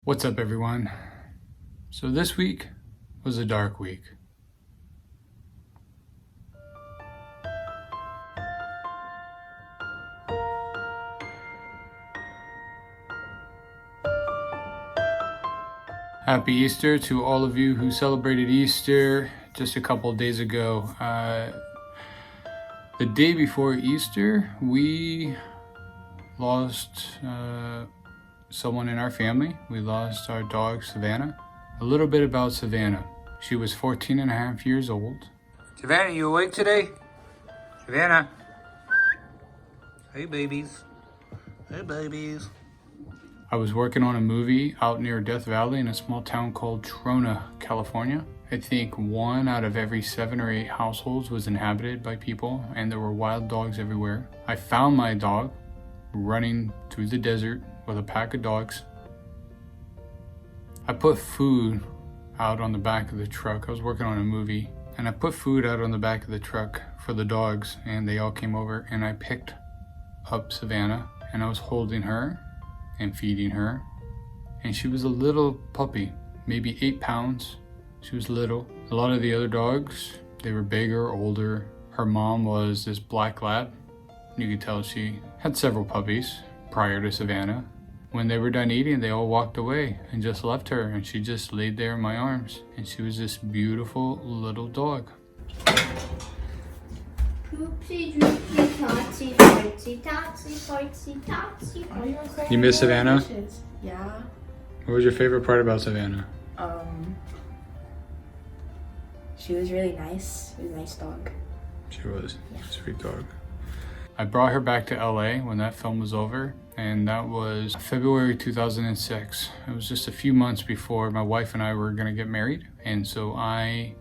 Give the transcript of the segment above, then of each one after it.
What's up, everyone? So this week was a dark week. Happy Easter to all of you who celebrated Easter just a couple days ago. The day before Easter, we lost someone in our family. We lost our dog, Savannah. A little bit about Savannah. She was 14 and a half years old. Savannah, you awake today? Savannah? Hey, babies. Hey, babies. I was working on a movie out near Death Valley in a small town called Trona, California. I think 1 out of every 7 or 8 households was inhabited by people, and there were wild dogs everywhere. I found my dog running through the desert with a pack of dogs. I put food out on the back of the truck. I was working on a movie, and I put food out on the back of the truck for the dogs, and they all came over, and I picked up Savannah, and I was holding her and feeding her, and she was a little puppy, maybe 8 pounds. She was little. A lot of the other dogs, they were bigger, older. Her mom was this black lab. You could tell she had several puppies prior to Savannah. When they were done eating, they all walked away and just left her, and she just laid there in my arms, and she was this beautiful little dog. Oopsie doopsie totsy fartsy totsy fartsy totsy fartsy. You miss Savannah? Yeah. What was your favorite part about Savannah? She was really nice. She was a nice dog. She was a sweet dog. I brought her back to LA when that film was over, and that was February 2006. It was just a few months before my wife and I were gonna get married, and so I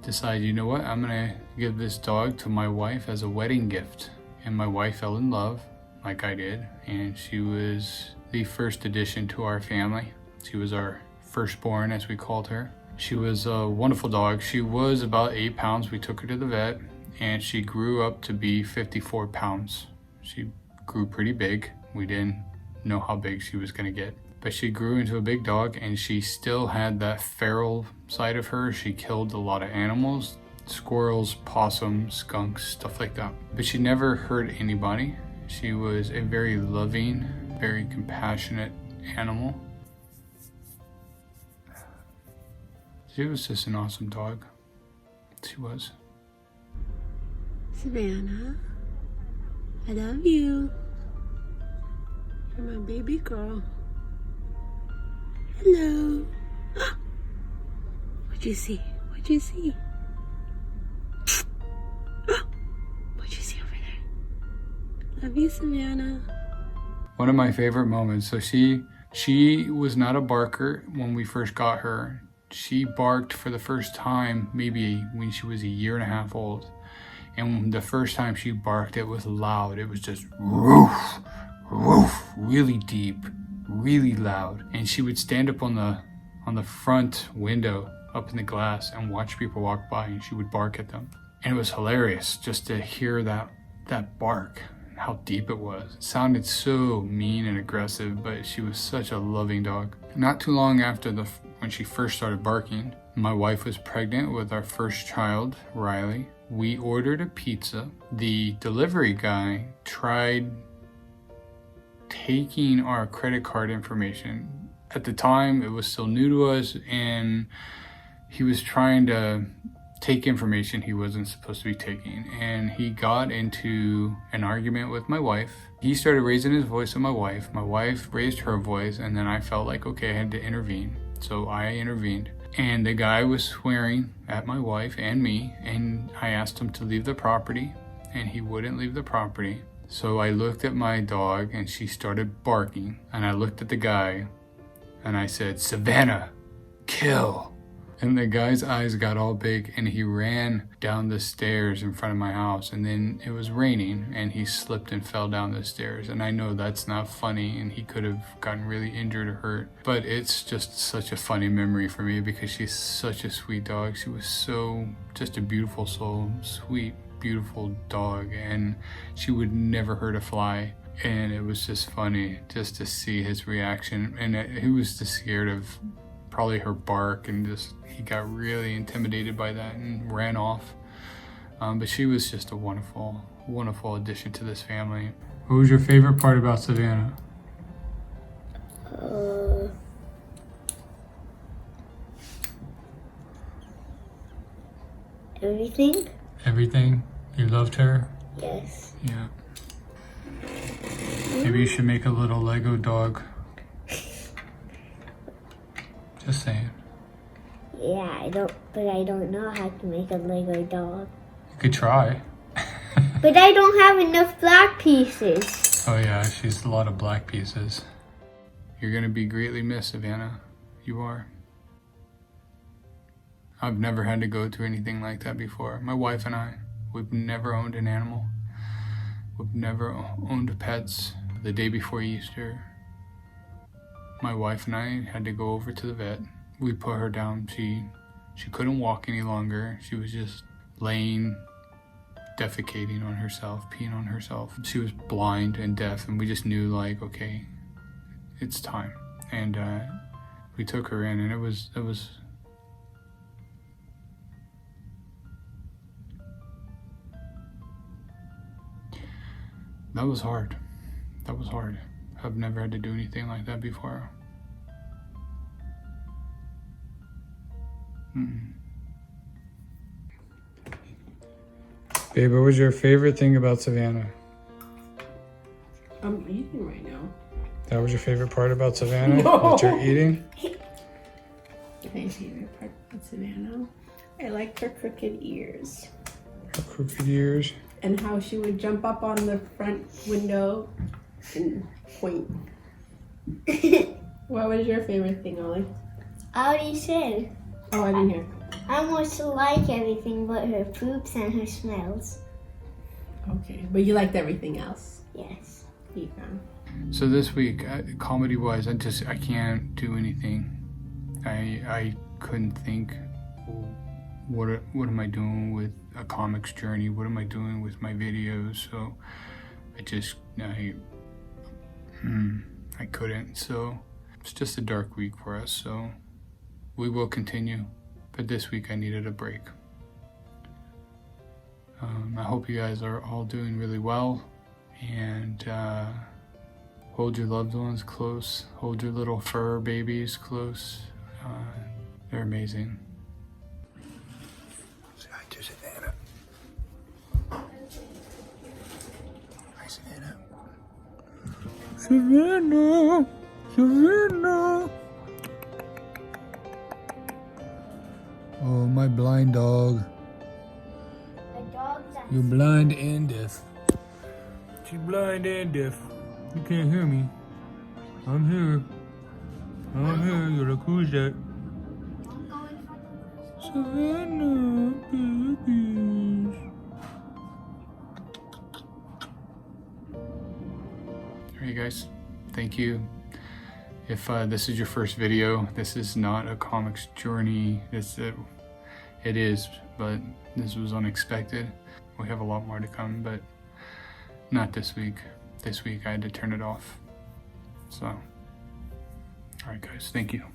decided, you know what, I'm gonna give this dog to my wife as a wedding gift. And my wife fell in love, like I did, and she was the first addition to our family. She was our firstborn, as we called her. She was a wonderful dog. She was about 8 pounds. We took her to the vet, and she grew up to be 54 pounds. She grew pretty big. We didn't know how big she was gonna get, but she grew into a big dog, and she still had that feral side of her. She killed a lot of animals, squirrels, possums, skunks, stuff like that. But she never hurt anybody. She was a very loving, very compassionate animal. She was just an awesome dog. She was. Savannah, I love you. You're my baby girl. Hello. What'd you see? What'd you see? What'd you see over there? Love you, Savannah. One of my favorite moments. So she was not a barker when we first got her. She barked for the first time maybe when she was 1.5 years old. And the first time she barked, it was loud. It was just woof, woof, really deep, really loud. And she would stand up on the front window up in the glass and watch people walk by, and she would bark at them. And it was hilarious just to hear that bark, how deep it was. It sounded so mean and aggressive, but she was such a loving dog. Not too long after when she first started barking, my wife was pregnant with our first child, Riley. We ordered a pizza. The delivery guy tried taking our credit card information. At the time, it was still new to us, and he was trying to take information he wasn't supposed to be taking. And he got into an argument with my wife. He started raising his voice at my wife. My wife raised her voice, and then I felt like, okay, I had to intervene. So I intervened. And the guy was swearing at my wife and me, and I asked him to leave the property, and he wouldn't leave the property. So I looked at my dog, and she started barking, and I looked at the guy, and I said, Savannah, kill. And the guy's eyes got all big, and he ran down the stairs in front of my house, and then it was raining, and he slipped and fell down the stairs. And I know that's not funny, and he could have gotten really injured or hurt, but it's just such a funny memory for me because she's such a sweet dog. She was just a beautiful soul, sweet, beautiful dog, and she would never hurt a fly. And it was just funny just to see his reaction. And he was just scared of probably her bark, and just he got really intimidated by that and ran off. But she was just a wonderful, wonderful addition to this family. What was your favorite part about Savannah? Everything? Everything? You loved her? Yes. Yeah. Maybe you should make a little Lego dog. Just saying. Yeah, I don't know how to make a Lego dog. You could try. But I don't have enough black pieces. Oh yeah, she's a lot of black pieces. You're gonna be greatly missed, Savannah. You are. I've never had to go through anything like that before. My wife and I, we've never owned an animal. We've never owned pets. The day before Easter, my wife and I had to go over to the vet. We put her down. She couldn't walk any longer. She was just laying, defecating on herself, peeing on herself. She was blind and deaf, and we just knew, like, okay, it's time. And we took her in, and it was that was hard. That was hard. I've never had to do anything like that before. Babe, what was your favorite thing about Savannah? I'm eating right now. That was your favorite part about Savannah? No. That you're eating? My favorite part of Savannah? I liked her crooked ears. Her crooked ears. And how she would jump up on the front window and point. What was your favorite thing, Ollie? I already said. Oh, I didn't hear. I almost like everything but her poops and her smells. Okay, but you liked everything else. Yes. You found. So this week, comedy-wise, I can't do anything. I couldn't think, what am I doing with a comics journey? What am I doing with my videos? So I couldn't. So it's just a dark week for us. So we will continue, but this week I needed a break. I hope you guys are all doing really well, and hold your loved ones close. Hold your little fur babies close. They're amazing. Say hi to Savannah. Hi, Savannah. Savannah. Savannah. Oh, my blind dog. You're blind and deaf. She's blind and deaf. You can't hear me. I'm here. I'm here. You're like, who's that? Savannah, babies. Alright guys, thank you. If this is your first video, this is not a comics journey. It is, but this was unexpected. We have a lot more to come, but not this week. This week I had to turn it off. So, alright guys, thank you.